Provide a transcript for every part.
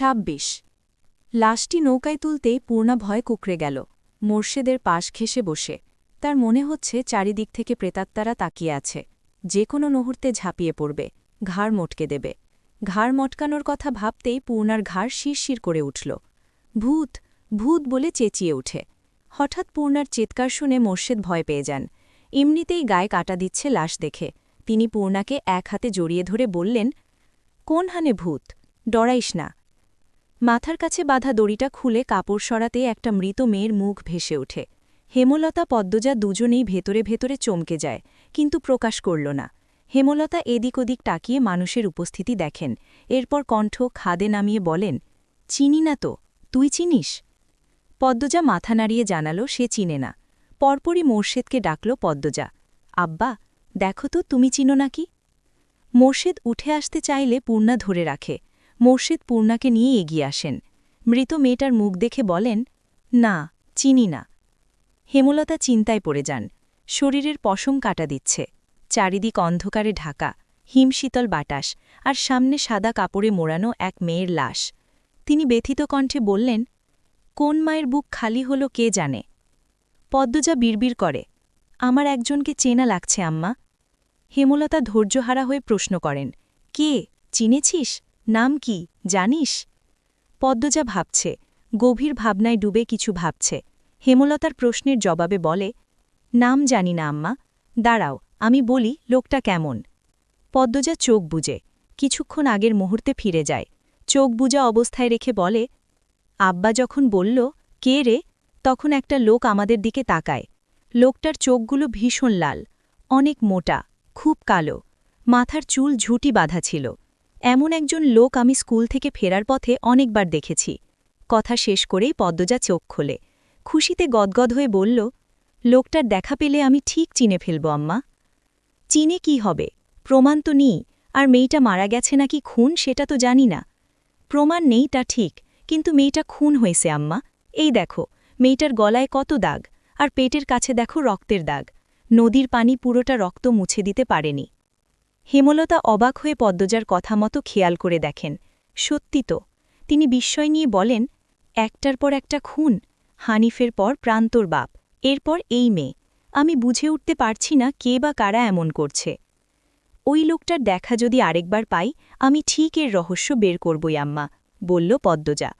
২৬ লাশটি নৌকায় তুলতেই পূর্ণা ভয় কুঁকড়ে গেল। মোর্শেদের পাশ ঘেঁষে বসে তার মনে হচ্ছে চারিদিক থেকে প্রেতাত্মারা তাকিয়ে আছে, যে কোনো মুহূর্তে ঝাঁপিয়ে পড়বে, ঘাড় মটকে দেবে। ঘাড় মটকানোর কথা ভাবতেই পূর্ণার ঘাড় শিরশির করে উঠল। ভূত, ভূত বলে চেঁচিয়ে উঠে। হঠাৎ পূর্ণার চিৎকার শুনে মোর্শেদ ভয় পেয়ে যান। এমনিতেই গায়ে কাটা দিচ্ছে লাশ দেখে তিনি পূর্ণাকে এক হাতে জড়িয়ে ধরে বললেন, কোন হানে ভূত, ডরাইস না। মাথার কাছে বাঁধা দড়িটা খুলে কাপড় সরাতে একটা মৃত মেয়ের মুখ ভেসে ওঠে। হেমলতা পদ্মজা দুজনেই ভেতরে ভেতরে চমকে যায়, কিন্তু প্রকাশ করল না। হেমলতা এদিক ওদিক তাকিয়ে মানুষের উপস্থিতি দেখেন, এরপর কণ্ঠ খাদে নামিয়ে বলেন, চিনি না তো, তুই চিনিস? পদ্মজা মাথা নাড়িয়ে জানালো সে চিনে না। পরপরই মোর্শেদকে ডাকল পদ্মজা, আব্বা, দেখো তো তুমি চিনো নাকি? মোর্শেদ উঠে আসতে চাইলে পূর্ণা ধরে রাখে। মোর্শেদ পূর্ণাকে নিয়ে এগিয়ে আসেন। মৃত মেয়েটার মুখ দেখে বলেন, না, চিনি না। হেমলতা চিন্তায় পড়ে যান। শরীরের পশম কাটা দিচ্ছে, চারিদিক অন্ধকারে ঢাকা, হিমশীতল বাতাস, আর সামনে সাদা কাপড়ে মোড়ানো এক মেয়ের লাশ। তিনি ব্যথিত কণ্ঠে বললেন, কোন মায়ের বুক খালি হলো কে জানে? পদ্মজা বিড়বিড় করে, আমার একজনকে চেনা লাগছে আম্মা। হেমলতা ধৈর্যহারা হয়ে প্রশ্ন করেন, কে, চিনেছিস? নাম কি, জানিস? পদ্মজা ভাবছে, গভীর ভাবনায় ডুবে কিছু ভাবছে। হেমলতার প্রশ্নের জবাবে বলে, নাম জানি না আম্মা, দাঁড়াও আমি বলি লোকটা কেমন। পদ্মজা চোখ বুজে কিছুক্ষণ আগের মুহূর্তে ফিরে যায়। চোখ বুজা অবস্থায় রেখে বলে, আব্বা যখন বলল, কে রে, তখন একটা লোক আমাদের দিকে তাকায়। লোকটার চোখগুলো ভীষণ লাল, অনেক মোটা, খুব কালো, মাথার চুল ঝুঁটি বাঁধা ছিল। এমন একজন লোক আমি স্কুল থেকে ফেরার পথে অনেকবার দেখেছি। কথা শেষ করেই পদ্মজা চোখ খোলে। খুশিতে গদগদ হয়ে বলল, লোকটার দেখা পেলে আমি ঠিক চিনে ফেলব আম্মা। চিনে কি হবে, প্রমাণ তো নেই, আর মেয়েটা মারা গেছে নাকি খুন সেটা তো জানি না। প্রমাণ নেই তা ঠিক, কিন্তু মেয়েটা খুন হয়েছে আম্মা। এই দেখো, মেয়েটার গলায় কত দাগ, আর পেটের কাছে দেখো রক্তের দাগ। নদীর পানি পুরোটা রক্ত মুছে দিতে পারেনি। হেমলতা অবাক হয়ে পদ্মজার কথা মতো খেয়াল করে দেখেন, সত্যি তো। তিনি বিস্ময় নিয়ে বলেন, একটার পর একটা খুন, হানিফের পর প্রান্তর বাপ, এরপর এই মেয়ে। আমি বুঝে উঠতে পারছি না কে বা কারা এমন করছে। ওই লোকটার দেখা যদি আরেকবার পাই, আমি ঠিক এর রহস্য বের করবই আম্মা, বলল পদ্মজা।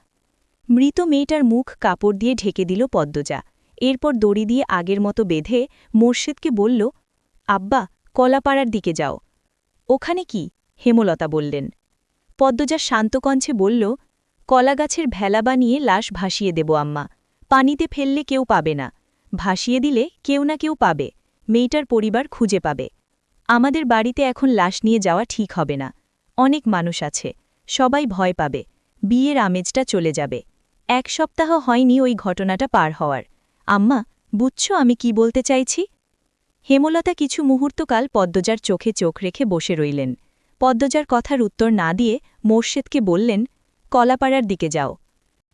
মৃত মেয়েটার মুখ কাপড় দিয়ে ঢেকে দিল পদ্মজা। এরপর দড়ি দিয়ে আগের মতো বেঁধে মোর্শেদকে বলল, আব্বা, কলাপাড়ার দিকে যাও। ওখানে কি? হেমলতা বললেন। পদ্মজা শান্তকণ্ঠে বলল, কলাগাছের ভেলা বানিয়ে লাশ ভাসিয়ে দেব আম্মা। পানিতে ফেললে কেউ পাবে না, ভাসিয়ে দিলে কেউ না কেউ পাবে, মেয়েটার পরিবার খুঁজে পাবে। আমাদের বাড়িতে এখন লাশ নিয়ে যাওয়া ঠিক হবে না, অনেক মানুষ আছে, সবাই ভয় পাবে, বিয়ের আমেজটা চলে যাবে। 1 সপ্তাহ হয়নি ওই ঘটনাটা পার হওয়ার। আম্মা, বুঝছো আমি কি বলতে চাইছি? হেমলতা কিছু মুহূর্তকাল পদ্মজার চোখে চোখ রেখে বসে রইলেন। পদ্মজার কথার উত্তর না দিয়ে মোর্শেদকে বললেন, কলাপাড়ার দিকে যাও।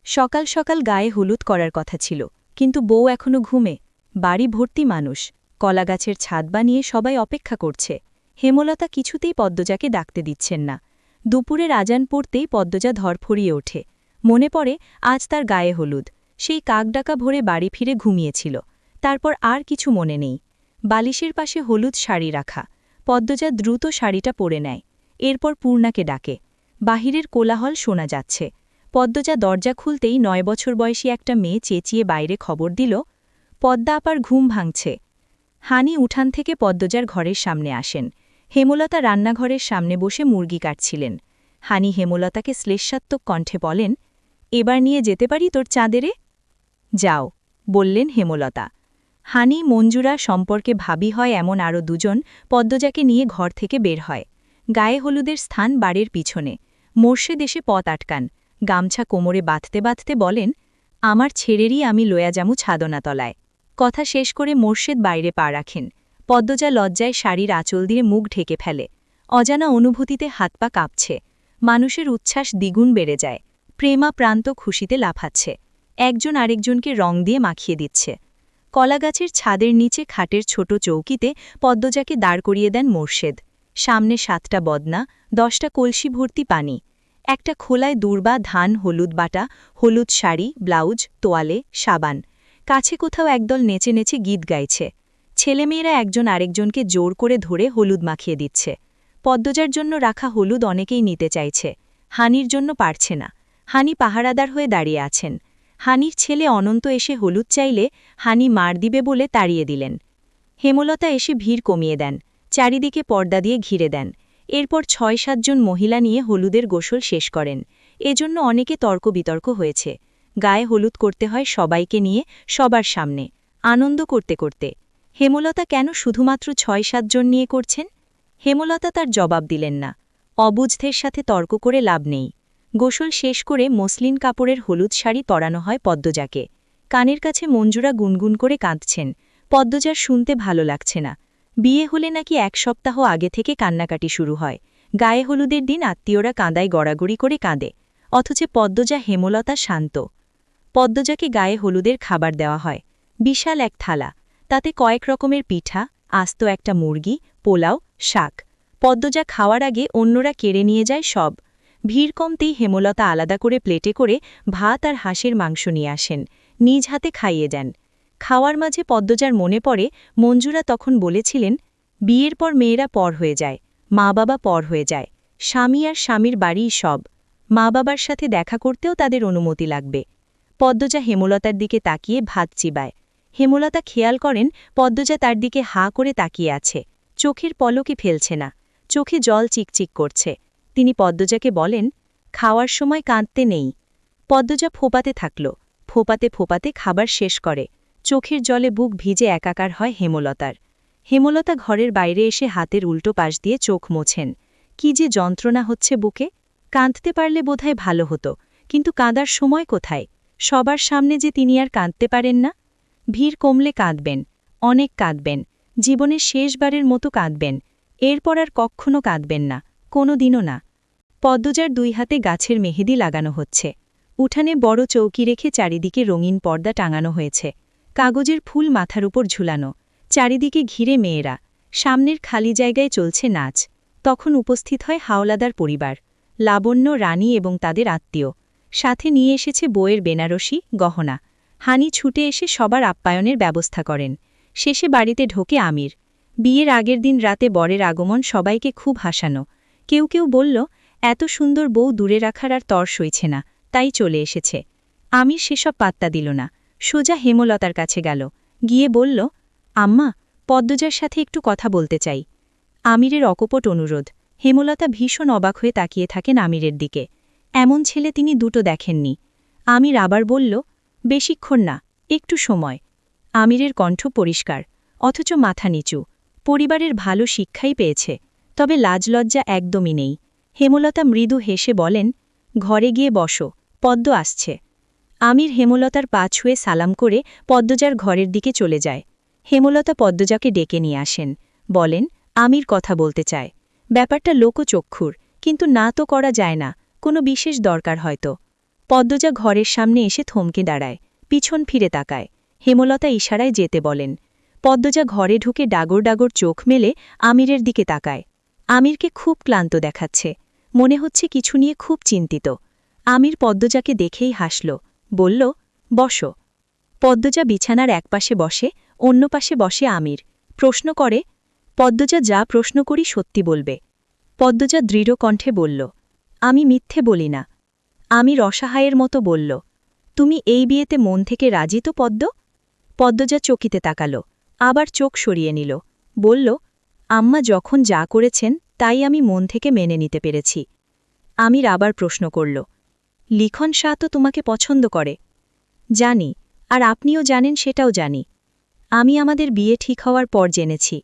সকাল সকাল গায়ে হলুদ করার কথা ছিল, কিন্তু বউ এখনো ঘুমে, বাড়ি ভর্তি মানুষ, কলাগাছের ছাদ বানিয়ে সবাই অপেক্ষা করছে। হেমলতা কিছুতেই পদ্মজাকে ডাকতে দিচ্ছেন না। দুপুরের আজান পড়তেই পদ্মজা ধরফড়িয়ে ওঠে। মনে পড়ে আজ তার গায়ে হলুদ, সেই কাকডাকা ভরে বাড়ি ফিরে ঘুমিয়েছিল। তারপর আর কিছু মনে নেই। বালিশের পাশে হলুদ শাড়ি রাখা। পদ্মজা দ্রুত শাড়িটা পরে নেয়। এরপর পূর্ণাকে ডাকে। বাহিরের কোলাহল শোনা যাচ্ছে। পদ্মজা দরজা খুলতেই 9 বছর বয়সী একটা মেয়ে চেঁচিয়ে বাইরে খবর দিল, পদ্মা আপার ঘুম ভাঙছে। হানি উঠান থেকে পদ্মজার ঘরের সামনে আসেন। হেমলতা রান্নাঘরের সামনে বসে মুরগি কাটছিলেন। হানি হেমলতাকে শ্লেষাত্মক কণ্ঠে বলেন, এবার নিয়ে যেতে পারি তোর চাঁদেরে? যাও, বললেন হেমলতা। হানি মঞ্জুরা সম্পর্কে ভাবি হয় এমন আরও দুজন পদ্মজাকে নিয়ে ঘর থেকে বের হয়। গায়ে হলুদের স্থান বাড়ির পিছনে। মোর্শেদ এসে পথ আটকান, গামছা কোমরে বাঁধতে বাঁধতে বলেন, আমার ছেড়েরই আমি লয়া যামু ছাদনাতলায়। কথা শেষ করে মোর্শেদ বাইরে পা রাখেন। পদ্মজা লজ্জায় শাড়ির আঁচল দিয়ে মুখ ঢেকে ফেলে। অজানা অনুভূতিতে হাত পা কাঁপছে। মানুষের উচ্ছ্বাস দ্বিগুণ বেড়ে যায়। প্রেমা প্রান্ত খুশিতে লাফাচ্ছে। একজন আরেকজনকে রং দিয়ে মাখিয়ে দিচ্ছে। কলাগাছের ছাদের নিচে খাটের ছোট চৌকিতে পদ্মজাকে দাঁড় করিয়ে দেন মোর্শেদ। সামনে 7টা বদনা, 10টা কলসি ভর্তি পানি। একটা খোলায় দূর্বা ধান, হলুদ বাটা, হলুদ শাড়ি, ব্লাউজ, তোয়ালে, সাবান। কাছে কোথাও একদল নেচে নেচে গীত গাইছে। ছেলেমেয়েরা একজন আরেকজনকে জোর করে ধরে হলুদ মাখিয়ে দিচ্ছে। পদ্মজার জন্য রাখা হলুদ অনেকেই নিতে চাইছে। হানির জন্য পারছে না। হানি পাহারাদার হয়ে দাঁড়িয়ে আছেন। হানির ছেলে অনন্ত এসে হলুদ চাইলে হানি মার দিবে বলে তাড়িয়ে দিলেন। হেমলতা এসে ভিড় কমিয়ে দেন, চারিদিকে পর্দা দিয়ে ঘিরে দেন। এরপর ৬-৭ জন মহিলা নিয়ে হলুদের গোসল শেষ করেন। এজন্য অনেকে তর্ক বিতর্ক হয়েছে। গায়ে হলুদ করতে হয় সবাইকে নিয়ে, সবার সামনে, আনন্দ করতে করতে। হেমলতা কেন শুধুমাত্র ৬-৭ জন নিয়ে করছেন? হেমলতা তার জবাব দিলেন না। অবুঝদের সাথে তর্ক করে লাভ নেই। গোসল শেষ করে মসলিন কাপড়ের হলুদ শাড়ি পরানো হয় পদ্মজাকে। কানের কাছে মঞ্জুরা গুনগুন করে কাঁদছেন। পদ্মজার শুনতে ভালো লাগছে না। বিয়ে হলে নাকি ১ সপ্তাহ আগে থেকে কান্নাকাটি শুরু হয়। গায়ে হলুদের দিন আত্মীয়রা কাঁদায় গড়াগড়ি করে কাঁদে। অথচ পদ্মজা হেমলতা শান্ত। পদ্মজাকে গায়ে হলুদের খাবার দেওয়া হয়। বিশাল এক থালা। তাতে কয়েক রকমের পিঠা, আস্ত একটা মুরগি, পোলাও, শাক। পদ্মজা খাওয়ার আগে অন্যরা কেড়ে নিয়ে যায় সব। ভিড় কমতেই হেমলতা আলাদা করে প্লেটে করে ভাত আর হাঁসের মাংস নিয়ে আসেন। নিজ হাতে খাইয়ে দেন। খাওয়ার মাঝে পদ্মজার মনে পড়ে মঞ্জুরা তখন বলেছিলেন, বিয়ের পর মেয়েরা পর হয়ে যায়, মা বাবা পর হয়ে যায়, স্বামী আর স্বামীর বাড়িই সব। মা বাবার সাথে দেখা করতেও তাদের অনুমতি লাগবে। পদ্মজা হেমলতার দিকে তাকিয়ে ভাত চিবায়। হেমলতা খেয়াল করেন পদ্মজা তার দিকে হাঁ করে তাকিয়ে আছে। চোখের পলকে ফেলছে না। চোখে জল চিকচিক করছে। তিনি পদ্মজাকে বলেন, খাওয়ার সময় কাঁদতে নেই। পদ্মজা ফোপাতে থাকল। ফোপাতে ফোপাতে খাবার শেষ করে। চোখের জলে বুক ভিজে একাকার হয় হেমলতার। হেমলতা ঘরের বাইরে এসে হাতের উল্টো পাশ দিয়ে চোখ মোছেন। কি যে যন্ত্রণা হচ্ছে বুকে। কাঁদতে পারলে বোধহয় ভালো হতো, কিন্তু কাঁদার সময় কোথায়? সবার সামনে যে তিনি আর কাঁদতে পারেন না। ভিড় কমলে কাঁদবেন, অনেক কাঁদবেন, জীবনের শেষবারের মতো কাঁদবেন। এরপর আর কখনো কাঁদবেন না, কোনো দিনও না। পদ্মজার 2 হাতে গাছের মেহেদি লাগানো হচ্ছে। উঠানে বড় চৌকি রেখে চারিদিকে রঙিন পর্দা টাঙানো হয়েছে। কাগজের ফুল মাথার উপর ঝুলানো। চারিদিকে ঘিরে মেয়েরা। সামনের খালি জায়গায় চলছে নাচ। তখন উপস্থিত হয় হাওলাদার পরিবার, লাবণ্য, রানী এবং তাদের আত্মীয়। সাথে নিয়ে এসেছে বইয়ের বেনারসি, গহনা। হানি ছুটে এসে সবার আপ্যায়নের ব্যবস্থা করেন। শেষে বাড়িতে ঢোকে আমির। বিয়ের আগের দিন রাতে বরের আগমন সবাইকে খুব হাসানো। কেউ কেউ বলল, এত সুন্দর বউ দূরে রাখার আর তর সইছে না, তাই চলে এসেছে। আমির সেসব পাত্তা দিল না। সোজা হেমলতার কাছে গেল। গিয়ে বলল, আম্মা, পদ্মজার সাথে একটু কথা বলতে চাই। আমিরের অকপট অনুরোধ। হেমলতা ভীষণ অবাক হয়ে তাকিয়ে থাকেন আমিরের দিকে। এমন ছেলে তিনি দুটো দেখেননি। আমির আবার বলল, বেশিক্ষণ না, একটু সময়। আমিরের কণ্ঠ পরিষ্কার, অথচ মাথা নিচু। পরিবারের ভালো শিক্ষাই পেয়েছে, তবে লাজলজ্জা একদমই নেই। হেমলতা মৃদু হেসে বলেন, ঘরে গিয়ে বসো, পদ্ম আসছে। আমির হেমলতার পা ছুঁয়ে সালাম করে পদ্মজার ঘরের দিকে চলে যায়। হেমলতা পদ্মজাকে ডেকে নিয়ে আসেন। বলেন, আমির কথা বলতে চায়। ব্যাপারটা লোকচক্ষুর, কিন্তু না তো করা যায় না, কোনো বিশেষ দরকার হয়তো। পদ্মজা ঘরের সামনে এসে থমকে দাঁড়ায়, পিছন ফিরে তাকায়। হেমলতা ইশারায় যেতে বলেন। পদ্মজা ঘরে ঢুকে ডাগর ডাগর চোখ মেলে আমিরের দিকে তাকায়। আমিরকে খুব ক্লান্ত দেখাচ্ছে। মনে হচ্ছে কিছু নিয়ে খুব চিন্তিত। আমির পদ্মজাকে দেখেই হাসল, বলল, বসো। পদ্মজা বিছানার একপাশে বসে, অন্য পাশে বসে আমির। প্রশ্ন করে, পদ্মজা যা প্রশ্ন করি সত্যি বলবে। পদ্মজা দৃঢ় কণ্ঠে বলল, আমি মিথ্যে বলি না। আমির অসহায়ের মতো বলল, তুমি এই বিয়েতে মন থেকে রাজি তো পদ্ম? পদ্মজা চকিতে তাকাল, আবার চোখ সরিয়ে নিল। বলল, আম্মা যখন যা করেছেন তাই আমি মন থেকে মেনে নিতে পেরেছি। আমির আবার প্রশ্ন করল, লিখন শাহ তো তোমাকে পছন্দ করে। জানি, আর আপনিও জানেন সেটাও জানি। আমি আমাদের বিয়ে ঠিক হওয়ার পর জেনেছি।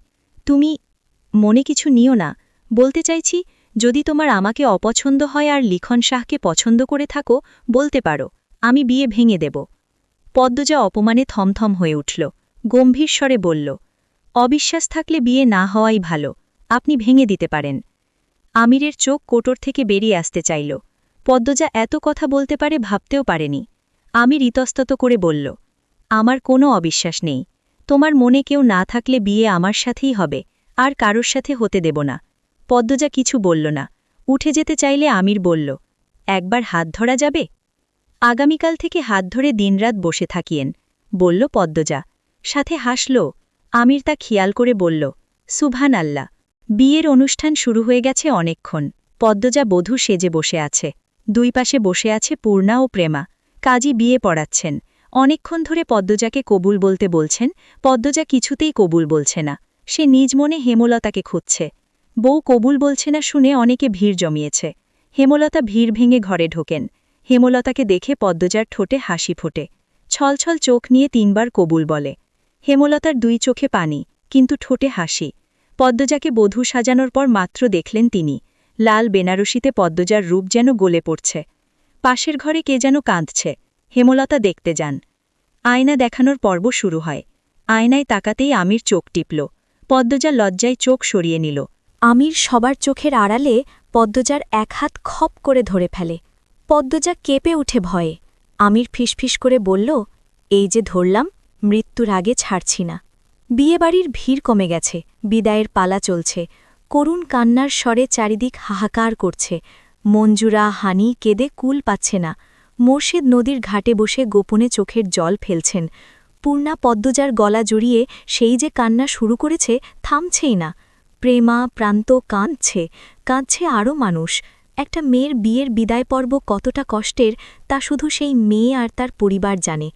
তুমি মনে কিছু নিও না, বলতে চাইছি, যদি তোমার আমাকে অপছন্দ হয় আর লিখন শাহকে পছন্দ করে থাকো, বলতে পারো, আমি বিয়ে ভেঙে দেব। পদ্মজা অপমানে থমথম হয়ে উঠল, গম্ভীর স্বরে বলল, অবিশ্বাস থাকলে বিয়ে না হওয়াই ভালো, আপনি ভেঙে দিতে পারেন। আমিরের চোখ কোটর থেকে বেরিয়ে আসতে চাইল। পদ্মজা এত কথা বলতে পারে ভাবতেও পারেনি। আমির ইতস্তত করে বলল, আমার কোনো অবিশ্বাস নেই। তোমার মনে কেউ না থাকলে বিয়ে আমার সাথেই হবে, আর কারোর সাথে হতে দেব না। পদ্মজা কিছু বলল না। উঠে যেতে চাইলে আমির বলল, একবার হাত ধরা যাবে? আগামীকাল থেকে হাত ধরে দিনরাত বসে থাকিয়েন, বলল পদ্মজা। সাথে হাসল। আমির তা খেয়াল করে বলল, সুবহান আল্লাহ। বিয়ের অনুষ্ঠান শুরু হয়ে গেছে অনেকক্ষণ। পদ্মজা বধূ সেজে বসে আছে। দুই পাশে বসে আছে পূর্ণা ও প্রেমা। কাজী বিয়ে পড়াচ্ছেন। অনেকক্ষণ ধরে পদ্মজাকে কবুল বলতে বলছেন, পদ্মজা কিছুতেই কবুল বলছে না। সে নিজ মনে হেমলতাকে খুঁজছে। বউ কবুল বলছে না শুনে অনেকে ভিড় জমিয়েছে। হেমলতা ভিড় ভেঙে ঘরে ঢোকেন। হেমলতাকে দেখে পদ্মজার ঠোঁটে হাসি ফোটে। ছলছল চোখ নিয়ে 3বার কবুল বলে। হেমলতার 2 চোখে পানি, কিন্তু ঠোঁটে হাসি। পদ্মজাকে বধূ সাজানোর পর মাত্র দেখলেন তিনি। লাল বেনারসিতে পদ্মজার রূপ যেন গলে পড়ছে। পাশের ঘরে কে যেন কাঁদছে। হেমলতা দেখতে যান। আয়না দেখানোর পর্ব শুরু হয়। আয়নায় তাকাতেই আমির চোখ টিপল। পদ্মজা লজ্জায় চোখ সরিয়ে নিল। আমির সবার চোখের আড়ালে পদ্মজার এক হাত খপ করে ধরে ফেলে। পদ্মজা কেঁপে উঠে ভয়ে। আমির ফিসফিস করে বলল, এই যে ধরলাম, মৃত্যুর আগে ছাড়ছি না। বিয়েবাড়ির ভিড় কমে গেছে, বিদায়ের পালা চলছে। করুণ কান্নার স্বরে চারিদিক হাহাকার করছে। মঞ্জুরা, হানি কেঁদে কুল পাচ্ছে না। মোর্শেদ নদীর ঘাটে বসে গোপনে চোখের জল ফেলছেন। পূর্ণা পদ্মজার গলা জড়িয়ে সেই যে কান্না শুরু করেছে, থামছেই না। প্রেমা, প্রান্ত কাঁদছে, কাঁদছে আরও মানুষ। একটা মেয়ের বিয়ের বিদায় পর্ব কতটা কষ্টের তা শুধু সেই মেয়ে আর তার পরিবার জানে।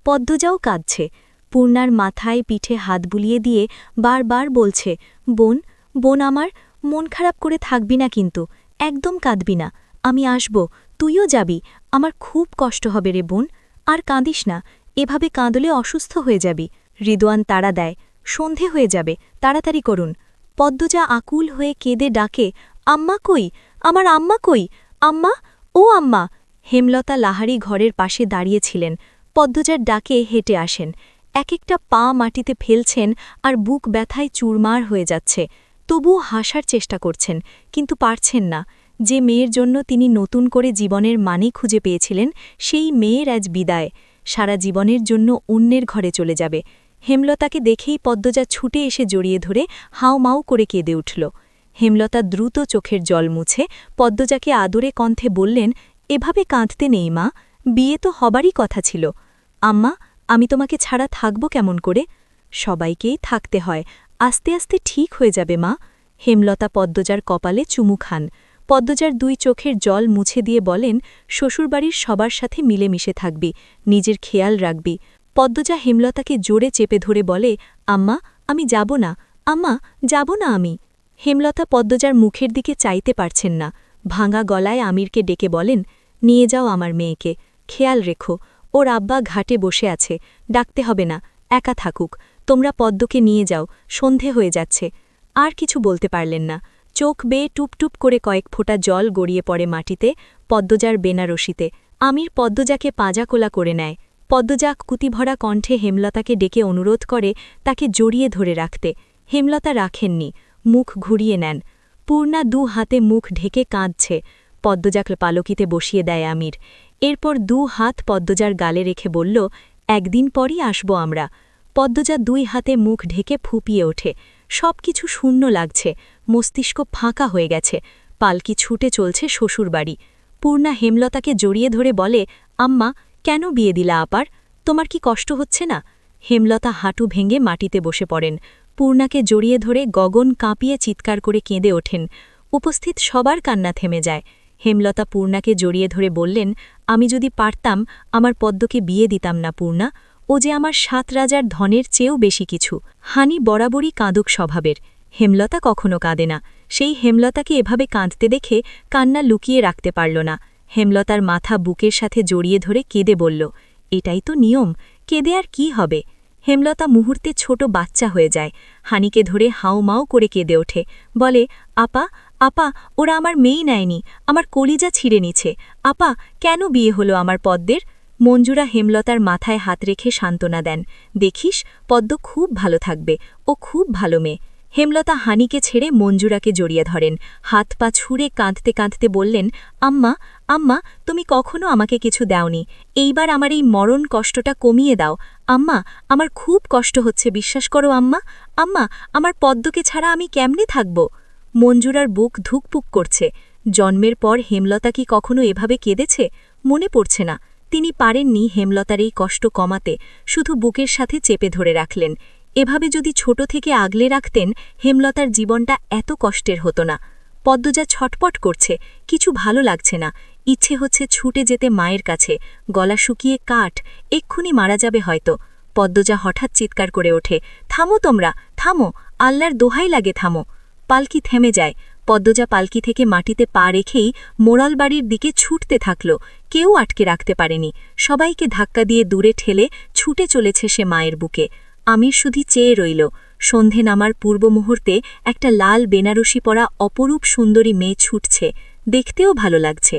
পদ্মজাও কাঁদছে। পূর্ণার মাথায় পিঠে হাত বুলিয়ে দিয়ে বারবার বলছে, বোন, বোন আমার, মন খারাপ করে থাকবি না কিন্তু, একদম কাঁদবি না, আমি আসব, তুইও যাবি, আমার খুব কষ্ট হবে রে বোন, আর কাঁদিস না, এভাবে কাঁদলে অসুস্থ হয়ে যাবি। রিদওয়ান তাড়া দেয়, সন্ধে হয়ে যাবে, তাড়াতাড়ি করুন। পদ্মজা আকুল হয়ে কেঁদে ডাকে, আম্মা কই, আমার আম্মা কই, আম্মা, ও আম্মা। হেমলতা লাহারি ঘরের পাশে দাঁড়িয়েছিলেন। পদ্মজার ডাকে হেঁটে আসেন। এক একটা পা মাটিতে ফেলছেন আর বুক ব্যথায় চুরমার হয়ে যাচ্ছে। তবুও হাসার চেষ্টা করছেন, কিন্তু পারছেন না। যে মেয়ের জন্য তিনি নতুন করে জীবনের মানে খুঁজে পেয়েছিলেন, সেই মেয়ের আজ বিদায়। সারা জীবনের জন্য অন্যের ঘরে চলে যাবে। হেমলতাকে দেখেই পদ্মজা ছুটে এসে জড়িয়ে ধরে হাউমাউ করে কেঁদে উঠল। হেমলতা দ্রুত চোখের জল মুছে পদ্মজাকে আদরে কণ্ঠে বললেন, এভাবে কাঁদতে নেই মা, বিয়ে তো হবারই কথা ছিল। আম্মা, আমি তোমাকে ছাড়া থাকব কেমন করে? সবাইকেই থাকতে হয়, আস্তে আস্তে ঠিক হয়ে যাবে মা। হেমলতা পদ্মজার কপালে চুমু খান। পদ্মজার 2 চোখের জল মুছে দিয়ে বলেন, শ্বশুরবাড়ির সবার সাথে মিলেমিশে থাকবি, নিজের খেয়াল রাখবি। পদ্মজা হেমলতাকে জোরে চেপে ধরে বলে, আম্মা, আমি যাব না, আম্মা, যাব না আমি। হেমলতা পদ্মজার মুখের দিকে চাইতে পারছেন না। ভাঙা গলায় আমিরকে ডেকে বলেন, নিয়ে যাও আমার মেয়েকে, খেয়াল রেখো, ওর আব্বা ঘাটে বসে আছে, ডাকতে হবে না, একা থাকুক, তোমরা পদ্মকে নিয়ে যাও, সন্ধে হয়ে যাচ্ছে। আর কিছু বলতে পারলেন না। চোখ বেয়ে টুপটুপ করে কয়েক ফোঁটা জল গড়িয়ে পড়ে মাটিতে, পদ্মজার বেনারসিতে। আমির পদ্মজাকে পাঁজাকোলা করে নেয়। পদ্মজা কুতিভরা কণ্ঠে হেমলতাকে ডেকে অনুরোধ করে তাকে জড়িয়ে ধরে রাখতে। হেমলতা রাখেননি, মুখ ঘুরিয়ে নেন। পূর্ণা 2 হাতে মুখ ঢেকে কাঁদছে। পদ্মজাকে পালকিতে বসিয়ে দেয় আমির। এরপর 2 হাত পদ্মজার গালে রেখে বলল, একদিন পরই আসব আমরা। পদ্মজা 2 হাতে মুখ ঢেকে ফুপিয়ে ওঠে। সব কিছু শূন্য লাগছে, মস্তিষ্ক ফাঁকা হয়ে গেছে। পালকি ছুটে চলছে শ্বশুরবাড়ি। পূর্ণা হেমলতাকে জড়িয়ে ধরে বলে, আম্মা, কেন বিয়ে দিলা আপার? তোমার কি কষ্ট হচ্ছে না? হেমলতা হাঁটু ভেঙে মাটিতে বসে পড়েন। পূর্ণাকে জড়িয়ে ধরে গগন কাঁপিয়ে চিৎকার করে কেঁদে ওঠেন। উপস্থিত সবার কান্না থেমে যায়। হেমলতা পূর্ণাকে জড়িয়ে ধরে বললেন, আমি যদি পারতাম আমার পদ্মকে বিয়ে দিতাম না পূর্ণা, ও যে আমার 7 রাজার ধনের চেয়েও বেশি কিছু। হানি বরাবরই কাঁদুক স্বভাবের। হেমলতা কখনো কাঁদে না। সেই হেমলতাকে এভাবে কাঁদতে দেখে কান্না লুকিয়ে রাখতে পারল না। হেমলতার মাথা বুকের সাথে জড়িয়ে ধরে কেঁদে বলল, এটাই তো নিয়ম, কেঁদে আর কি হবে? হেমলতা মুহূর্তে ছোট বাচ্চা হয়ে যায়। হানিকে ধরে হাউমাউ করে কেঁদে ওঠে, বলে, আপা, আপা, ওরা আমার মেয়েই নেয়নি, আমার কলিজা ছিঁড়ে নিছে। আপা, কেন বিয়ে হলো আমার পদ্মের? মঞ্জুরা হেমলতার মাথায় হাত রেখে সান্ত্বনা দেন, দেখিস, পদ্ম খুব ভালো থাকবে, ও খুব ভালো মেয়ে। হেমলতা হানিকে ছেড়ে মঞ্জুরাকে জড়িয়ে ধরেন। হাত পা ছুঁড়ে কাঁদতে কাঁদতে বললেন, আম্মা, আম্মা, তুমি কখনো আমাকে কিছু দাওনি, এইবার আমার এই মরণ কষ্টটা কমিয়ে দাও। আম্মা, আমার খুব কষ্ট হচ্ছে, বিশ্বাস করো আম্মা। আম্মা, আমার পদ্মকে ছাড়া আমি কেমনে থাকব? মঞ্জুরার বুক ধুকপুক করছে। জন্মের পর হেমলতা কি কখনো এভাবে কেঁদেছে মনে পড়ছে না। তিনি পারেননি হেমলতার এই কষ্ট কমাতে, শুধু বুকের সাথে চেপে ধরে রাখলেন। এভাবে যদি ছোট থেকে আগলে রাখতেন, হেমলতার জীবনটা এত কষ্টের হতো না। পদ্মজা ছটপট করছে, কিছু ভালো লাগছে না। ইচ্ছে হচ্ছে ছুটে যেতে মায়ের কাছে, গলা শুকিয়ে কাঠ, এক্ষুনি মারা যাবে হয়তো। পদ্মজা হঠাৎ চিৎকার করে ওঠে, থামো তোমরা, থামো, আল্লাহর দোহাই লাগে থামো। পালকি থেমে যায়। পদ্মজা পালকি থেকে মাটিতে পা রেখেই মোড়াল বাড়ির দিকে ছুটতে থাকল। কেউ আটকে রাখতে পারেনি। সবাইকে ধাক্কা দিয়ে দূরে ঠেলে ছুটে চলেছে সে মায়ের বুকে। আমির শুধু চেয়ে রইল। সন্ধে নামার পূর্ব মুহূর্তে একটা লাল বেনারসি পরা অপরূপ সুন্দরী মেয়ে ছুটছে, দেখতেও ভালো লাগছে।